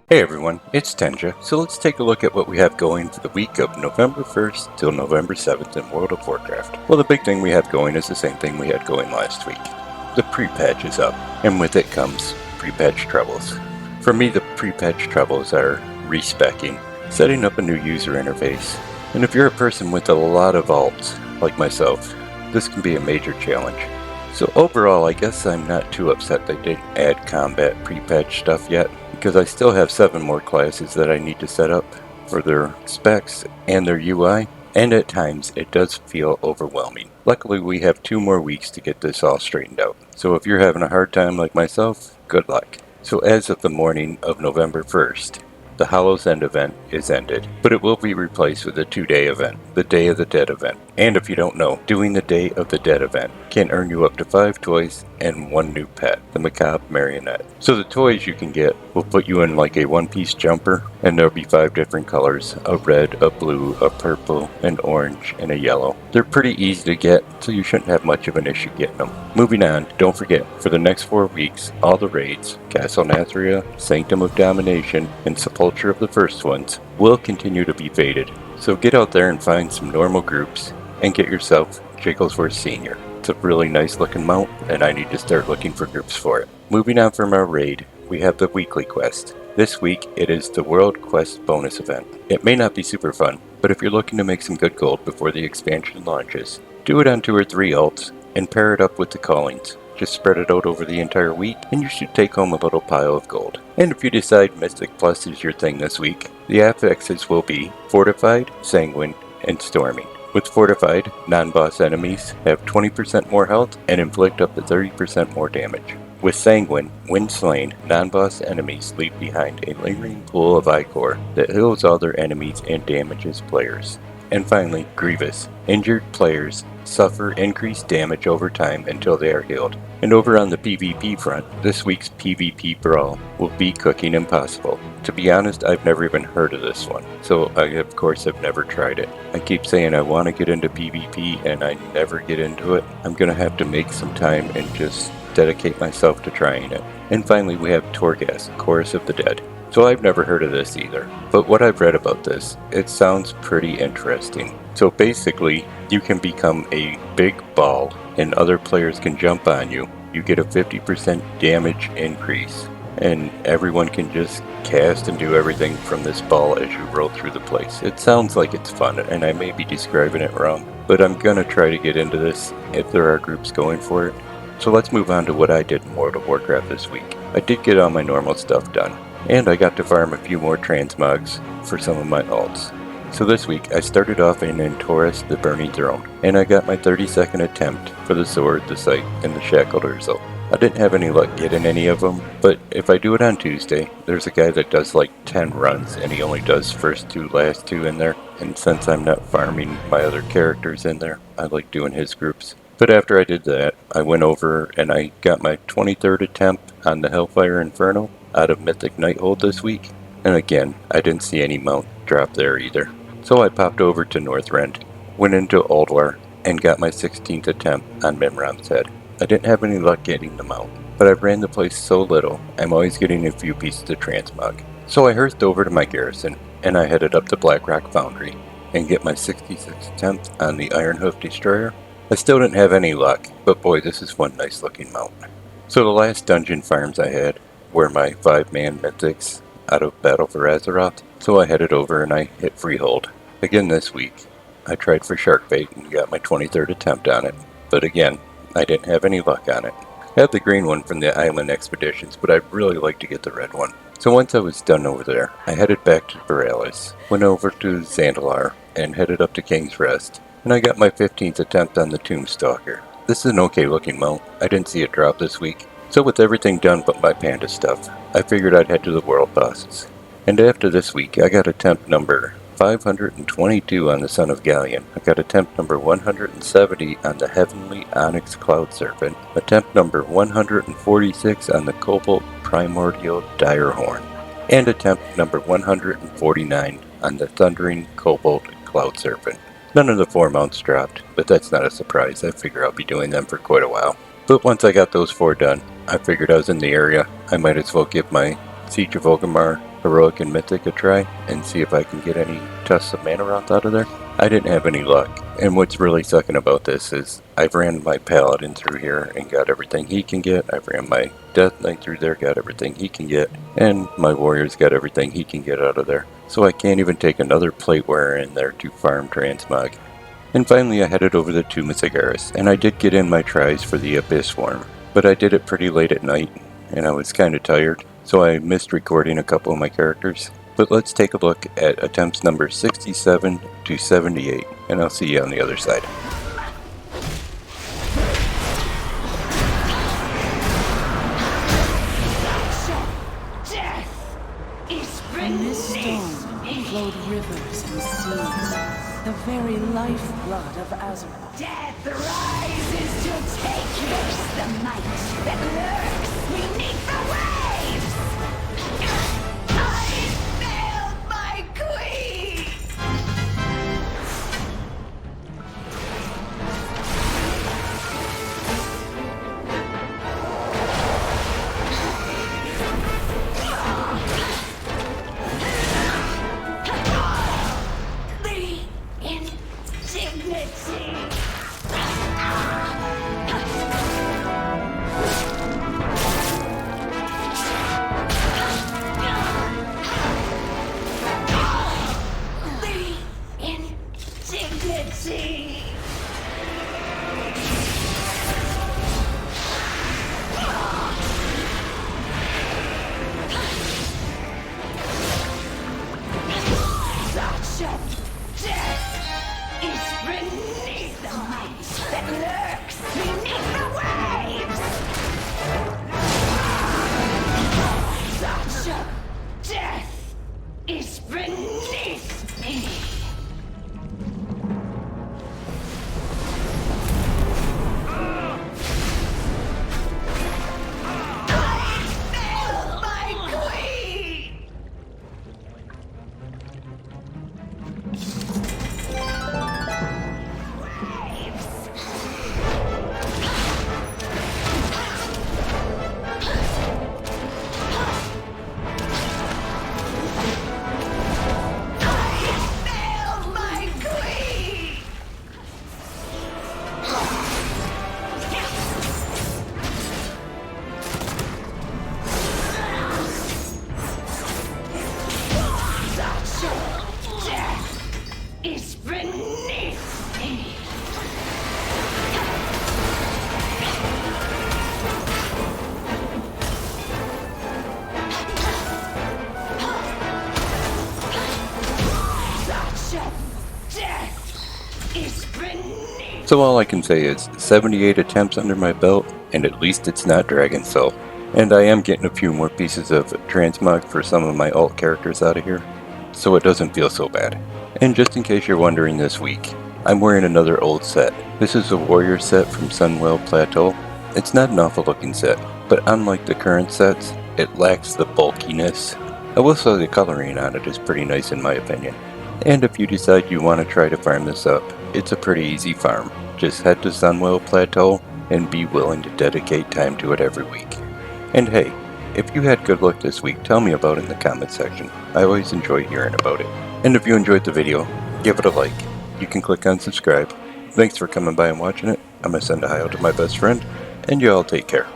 Hey everyone, it's Tenja. So let's take a look at what we have going for the week of November 1st till November 7th in World of Warcraft. Well, the big thing we have going is the same thing we had going last week. The pre-patch is up, and with it comes pre-patch troubles. For me, the pre-patch troubles are respecking, setting up a new user interface, and if you're a person with a lot of alts, like myself, this can be a major challenge. So overall, I guess I'm not too upset they didn't add combat pre-patch stuff yet, because I still have 7 more classes that I need to set up for their specs and their UI, and at times it does feel overwhelming. Luckily, we have 2 more weeks to get this all straightened out, so if you're having a hard time like myself, good luck. So as of the morning of November 1st, the Hollow's End event is ended, but it will be replaced with a 2-day event, the Day of the Dead event. And if you don't know, doing the Day of the Dead event can earn you up to 5 toys and 1 new pet, the Macabre Marionette. So the toys you can get will put you in like a one-piece jumper, and there'll be 5 different colors, a red, a blue, a purple, an orange, and a yellow. They're pretty easy to get, so you shouldn't have much of an issue getting them. Moving on, don't forget, for the next 4 weeks, all the raids, Castle Nathria, Sanctum of Domination, and Sepulchre of the First Ones, will continue to be faded. So get out there and find some normal groups, and get yourself Jigglesworth Senior. It's a really nice looking mount, and I need to start looking for groups for it. Moving on from our raid, we have the weekly quest. This week, it is the World Quest bonus event. It may not be super fun, but if you're looking to make some good gold before the expansion launches, do it on 2 or 3 alts, and pair it up with the callings. Just spread it out over the entire week, and you should take home a little pile of gold. And if you decide Mystic Plus is your thing this week, the affixes will be Fortified, Sanguine, and Storming. With Fortified, non-boss enemies have 20% more health and inflict up to 30% more damage. With Sanguine, when slain, non-boss enemies leave behind a lingering pool of ichor that heals all their enemies and damages players. And finally, Grievous. Injured players suffer increased damage over time until they are healed. And over on the PvP front, this week's PvP Brawl will be Cooking Impossible. To be honest, I've never even heard of this one, so I of course have never tried it. I keep saying I want to get into PvP and I never get into it. I'm gonna have to make some time and just dedicate myself to trying it. And finally we have Torghast, Chorus of the Dead. So I've never heard of this either, but what I've read about this, it sounds pretty interesting. So basically, you can become a big ball and other players can jump on you. You get a 50% damage increase, and everyone can just cast and do everything from this ball as you roll through the place. It sounds like it's fun, and I may be describing it wrong, but I'm gonna try to get into this if there are groups going for it. So let's move on to what I did in World of Warcraft this week. I did get all my normal stuff done, and I got to farm a few more transmogs for some of my alts. So this week I started off in Taurus the Burning Throne, and I got my 32nd attempt for the Sword, the Sight, and the Shackled Urzel. I didn't have any luck getting any of them, but if I do it on Tuesday, there's a guy that does like 10 runs, and he only does first 2, last 2 in there, and since I'm not farming my other characters in there, I like doing his groups. But after I did that, I went over and I got my 23rd attempt on the Hellfire Inferno out of Mythic Nighthold this week, and again, I didn't see any mount drop there either. So I popped over to Northrend, went into Ulduar, and got my 16th attempt on Mimram's Head. I didn't have any luck getting the mount, but I've ran the place so little, I'm always getting a few pieces of transmog. So I hurried over to my garrison, and I headed up to Blackrock Foundry, and get my 66th attempt on the Ironhoof Destroyer. I still didn't have any luck, but boy, this is one nice looking mount. So the last dungeon farms I had were my 5-man mythics out of Battle for Azeroth, so I headed over and I hit Freehold. Again this week, I tried for Sharkbait and got my 23rd attempt on it, but again, I didn't have any luck on it. I had the green one from the Island Expeditions, but I'd really like to get the red one. So once I was done over there, I headed back to Borealis, went over to Zandalar, and headed up to King's Rest, and I got my 15th attempt on the Tombstalker. This is an okay looking mount. I didn't see it drop this week. So with everything done but my panda stuff, I figured I'd head to the world bosses. And after this week, I got attempt number 522 on the Son of Galleon. I got attempt number 170 on the Heavenly Onyx Cloud Serpent. Attempt number 146 on the Cobalt Primordial Direhorn. And attempt number 149 on the Thundering Cobalt Cloud Serpent. None of the 4 mounts dropped, but that's not a surprise. I figure I'll be doing them for quite a while. But once I got those 4 done, I figured I was in the area. I might as well give my Siege of Orgrimmar Heroic and Mythic a try and see if I can get any Tusks of Manoroth out of there. I didn't have any luck, and what's really sucking about this is I've ran my Paladin through here and got everything he can get. I've ran my Death Knight through there, got everything he can get, and my Warrior's got everything he can get out of there. So I can't even take another Plate Wearer in there to farm Transmog. And finally I headed over to Tomb of Sagaris, and I did get in my tries for the Abyss Worm, but I did it pretty late at night, and I was kinda tired, so I missed recording a couple of my characters. But let's take a look at attempts number 67 to 78, and I'll see you on the other side. From this storm flowed rivers and seas, the very lifeblood of Azeroth. Death rises to take yours, the might that lurks beneath the waves! I failed my queen! The indignity! Such a death is beneath the might that lurks beneath the waves! Such a death is beneath me! Is beneath me. Such a death is beneath. So all I can say is 78 attempts under my belt, and at least it's not Dragon Soul. And I am getting a few more pieces of transmog for some of my alt characters out of here, so it doesn't feel so bad. And just in case you're wondering this week, I'm wearing another old set. This is a Warrior set from Sunwell Plateau. It's not an awful looking set, but unlike the current sets, it lacks the bulkiness. I will say the coloring on it is pretty nice in my opinion. And if you decide you want to try to farm this up, it's a pretty easy farm. Just head to Sunwell Plateau and be willing to dedicate time to it every week. And hey, if you had good luck this week, tell me about it in the comment section. I always enjoy hearing about it. And if you enjoyed the video, give it a like. You can click on subscribe. Thanks for coming by and watching it. I'm going to send a hi out to my best friend, and you all take care.